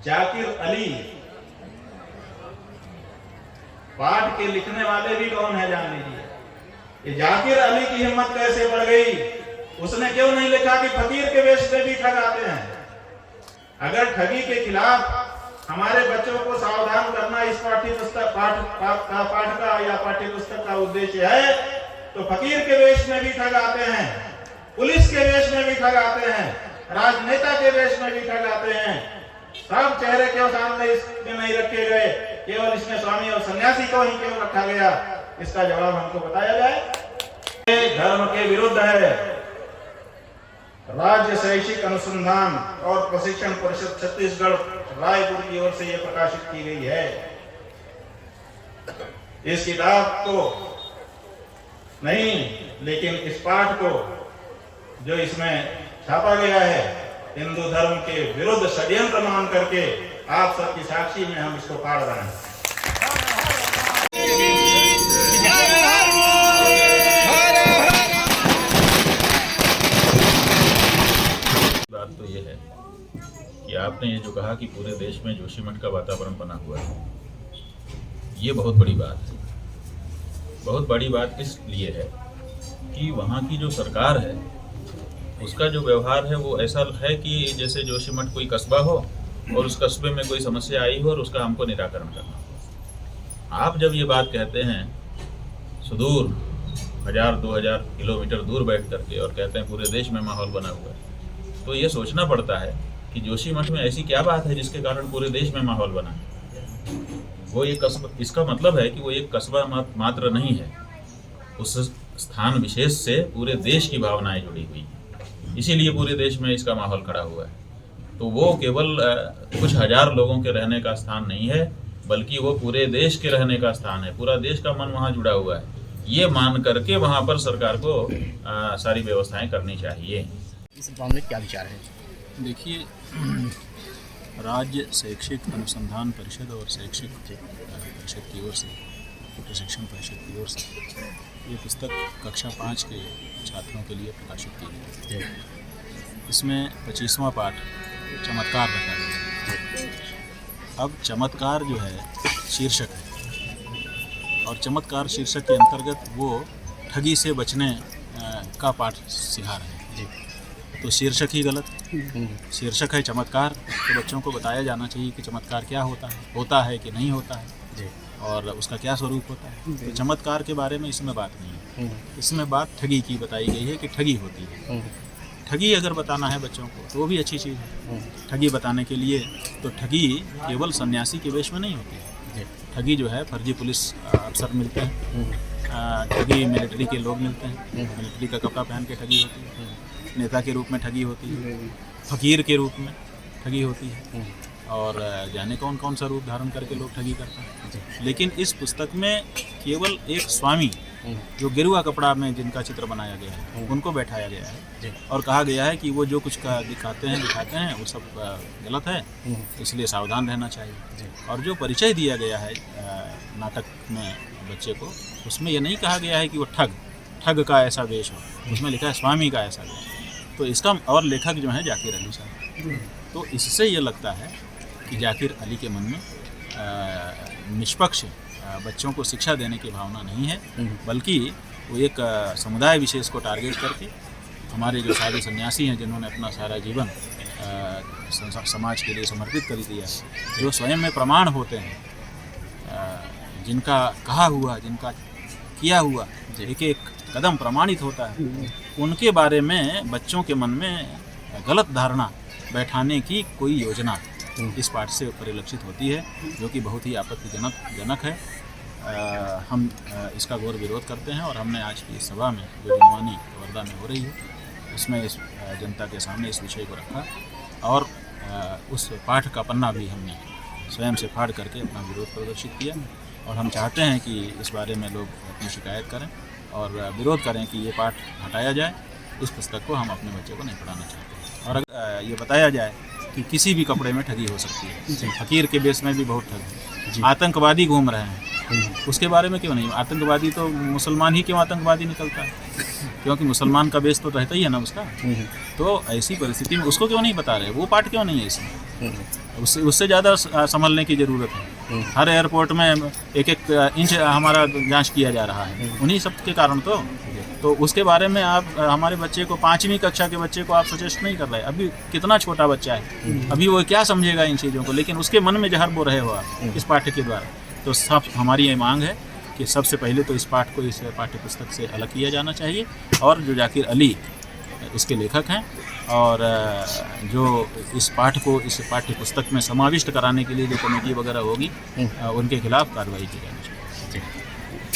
जाकिर अली, पाठ के लिखने वाले भी कौन है जान लीजिए। ये जाकिर अली की हिम्मत कैसे बढ़ गई, उसने क्यों नहीं लिखा कि फकीर के वेश में भी ठग आते हैं। अगर ठगी के खिलाफ हमारे बच्चों को सावधान करना इस पाठ का या पाठ्य पुस्तक का उद्देश्य है, तो फकीर के वेश में भी ठग आते हैं, पुलिस के वेश में भी ठग आते हैं, राजनेता के वेश में भी ठग आते हैं। सब चेहरे क्यों सामने इसमें नहीं रखे गए, केवल इसमें स्वामी और सन्यासी को ही क्यों रखा गया, इसका जवाब हमको बताया जाए। धर्म के विरुद्ध है। राज्य शैक्षिक अनुसंधान और प्रशिक्षण परिषद छत्तीसगढ़ रायपुर की ओर से यह प्रकाशित की गई है। इस किताब को नहीं, लेकिन इस पाठ को जो इसमें छापा गया है, हिंदू धर्म के विरुद्ध षड्यंत्र मान करके आप सबकी साक्षी में हम इसको पाठ रहे हैं। बात तो ये है कि आपने ये जो कहा कि पूरे देश में जोशीमठ का वातावरण बना हुआ है, ये बहुत बड़ी बात है। बहुत बड़ी बात इसलिए है कि वहाँ की जो सरकार है उसका जो व्यवहार है वो ऐसा है कि जैसे जोशीमठ कोई कस्बा हो और उस कस्बे में कोई समस्या आई हो और उसका हमको निराकरण करना हो। आप जब ये बात कहते हैं सुदूर 1000-2000 किलोमीटर दूर बैठ करके और कहते हैं पूरे देश में माहौल बना हुआ है, तो ये सोचना पड़ता है कि जोशीमठ में ऐसी क्या बात है जिसके कारण पूरे देश में माहौल बना है। वो ये कस्बा, इसका मतलब है कि वो एक कस्बा मात्र नहीं है, उस स्थान विशेष से पूरे देश की भावनाएं जुड़ी हुई हैं, इसीलिए पूरे देश में इसका माहौल खड़ा हुआ है। तो वो केवल कुछ हजार लोगों के रहने का स्थान नहीं है, बल्कि वो पूरे देश के रहने का स्थान है। पूरा देश का मन वहाँ जुड़ा हुआ है। ये मान करके वहाँ पर सरकार को सारी व्यवस्थाएं करनी चाहिए। इस मामले में क्या विचार है? देखिए, राज्य शैक्षिक अनुसंधान परिषद और शैक्षिक परिषद की ओर से, प्रशिक्षण परिषद की ओर से ये पुस्तक कक्षा 5 के छात्रों के लिए प्रकाशित की गई है। इसमें 25वां पाठ चमत्कार रखा गया है। अब चमत्कार जो है शीर्षक है, और चमत्कार शीर्षक के अंतर्गत वो ठगी से बचने का पाठ सिखा रहे हैं। तो शीर्षक ही गलत। शीर्षक है चमत्कार, तो बच्चों को बताया जाना चाहिए कि चमत्कार क्या होता है कि नहीं होता है, और उसका क्या स्वरूप होता है। तो चमत्कार के बारे में इसमें बात नहीं है। इसमें बात ठगी की बताई गई है कि ठगी होती है। ठगी अगर बताना है बच्चों को तो वो भी अच्छी चीज़ है। ठगी बताने के लिए तो ठगी केवल सन्यासी के वेश में नहीं होती है। ठगी जो है फर्जी पुलिस अफसर मिलते हैं, ठगी मिलिट्री के लोग मिलते हैं, मिलिट्री का कपड़ा पहन के ठगी होती है, नेता के रूप में ठगी होती है, फकीर के रूप में ठगी होती है, और जाने कौन कौन सा रूप धारण करके लोग ठगी करते हैं। लेकिन इस पुस्तक में केवल एक स्वामी जो गेरुआ कपड़ा में जिनका चित्र बनाया गया है उनको बैठाया गया है, और कहा गया है कि वो जो कुछ का दिखाते हैं वो सब गलत है, इसलिए सावधान रहना चाहिए। और जो परिचय दिया गया है नाटक में बच्चे को, उसमें ये नहीं कहा गया है कि वो ठग का ऐसा वेश हो, उसमें लिखा है स्वामी का ऐसा वेश। तो इसका, और लेखक जो है जाकिर अली साहब, तो इससे ये लगता है कि जाकिर अली के मन में निष्पक्ष बच्चों को शिक्षा देने की भावना नहीं है, बल्कि वो एक समुदाय विशेष को टारगेट करके हमारे जो सारे सन्यासी हैं जिन्होंने अपना सारा जीवन समाज के लिए समर्पित कर दिया है, जो स्वयं में प्रमाण होते हैं, जिनका कहा हुआ, जिनका किया हुआ एक एक कदम प्रमाणित होता है, उनके बारे में बच्चों के मन में गलत धारणा बैठाने की कोई योजना इस पाठ से परिलक्षित होती है, जो कि बहुत ही आपत्तिजनक है। हम इसका घोर विरोध करते हैं, और हमने आज की इस सभा में जो जनवानी वर्धा में हो रही है उसमें इस जनता के सामने इस विषय को रखा, और उस पाठ का पन्ना भी हमने स्वयं से फाड़ करके अपना विरोध प्रदर्शित किया। और हम चाहते हैं कि इस बारे में लोग अपनी शिकायत करें और विरोध करें कि ये पाठ हटाया जाए। इस पुस्तक को हम अपने बच्चे को नहीं पढ़ाना चाहते। और अगर ये बताया जाए कि किसी भी कपड़े में ठगी हो सकती है, फकीर के बेस में भी बहुत ठग, आतंकवादी घूम रहे हैं, उसके बारे में क्यों नहीं? आतंकवादी तो मुसलमान ही क्यों आतंकवादी निकलता है? क्योंकि मुसलमान का बेस तो रहता ही है ना उसका। तो ऐसी परिस्थिति में उसको क्यों नहीं बता रहे? वो पाठ क्यों नहीं है इसमें? उससे ज़्यादा संभलने की ज़रूरत है। हर एयरपोर्ट में एक एक इंच हमारा जांच किया जा रहा है, उन्हीं सब के कारण तो उसके बारे में आप हमारे बच्चे को 5वीं कक्षा के बच्चे को आप सजेस्ट नहीं कर रहे। अभी कितना छोटा बच्चा है, अभी वो क्या समझेगा इन चीज़ों को, लेकिन उसके मन में जहर बो रहे हो आप इस पाठ्य के द्वारा। तो सब हमारी ये मांग है कि सबसे पहले तो इस पाठ को इस पाठ्य पुस्तक से अलग किया जाना चाहिए, और जो जाकिर अली इसके लेखक हैं और जो इस पाठ को इस पाठ्य पुस्तक में समाविष्ट कराने के लिए जो कमेटी वगैरह होगी उनके खिलाफ कार्रवाई की जानी चाहिए।